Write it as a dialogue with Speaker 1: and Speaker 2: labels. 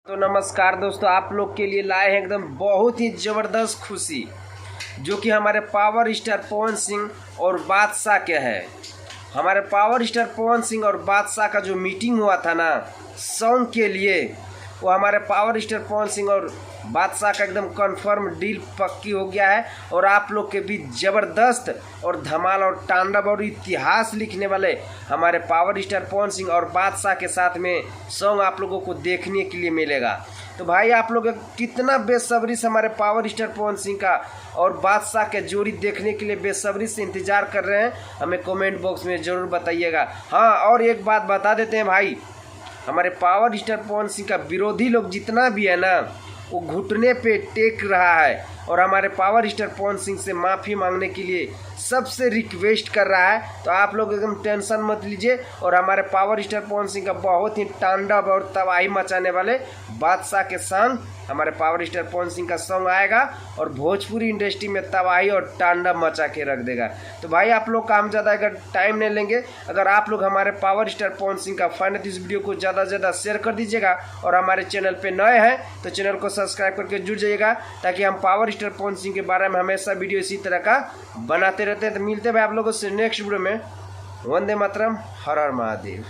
Speaker 1: तो नमस्कार दोस्तों, आप लोग के लिए लाए हैं एकदम बहुत ही ज़बरदस्त खुशी जो कि हमारे पावर स्टार पवन सिंह और बादशाह के है। हमारे पावर स्टार पवन सिंह और बादशाह का जो मीटिंग हुआ था ना सॉन्ग के लिए, वो हमारे पावर स्टार पवन सिंह और बादशाह का एकदम कंफर्म डील पक्की हो गया है। और आप लोग के बीच ज़बरदस्त और धमाल और तांडव और इतिहास लिखने वाले हमारे पावर स्टार पवन सिंह और बादशाह के साथ में सॉन्ग आप लोगों को देखने के लिए मिलेगा। तो भाई आप लोग कितना बेसब्री से हमारे पावर स्टार पवन सिंह का और बादशाह के जोड़ी देखने के लिए बेसब्री से इंतज़ार कर रहे हैं, हमें कमेंट बॉक्स में ज़रूर बताइएगा। हाँ, और एक बात बता देते हैं भाई, हमारे पावर स्टार पवन सिंह का विरोधी लोग जितना भी है ना, वो घुटने पे टेक रहा है और हमारे पावर स्टार पवन सिंह से माफ़ी मांगने के लिए सबसे रिक्वेस्ट कर रहा है। तो आप लोग एकदम टेंशन मत लीजिए और हमारे पावर स्टार पवन सिंह का बहुत ही तांडव और तबाही मचाने वाले बादशाह के संग हमारे पावर स्टार पवन सिंह का सॉन्ग आएगा और भोजपुरी इंडस्ट्री में तबाही और तांडव मचा के रख देगा। तो भाई आप लोग काम ज़्यादा अगर टाइम नहीं लेंगे, अगर आप लोग हमारे पावर स्टार पवन सिंह का फैन है तो इस वीडियो को ज़्यादा से ज़्यादा शेयर कर दीजिएगा और हमारे चैनल पे नए हैं तो चैनल को सब्सक्राइब करके जुड़ जाइएगा, ताकि हम पावर स्टार पवन सिंह के बारे में हमेशा वीडियो इसी तरह का बनाते रहते हैं। तो मिलते हैं भाई आप लोगों से नेक्स्ट वीडियो में। वंदे मातरम, हर हर महादेव।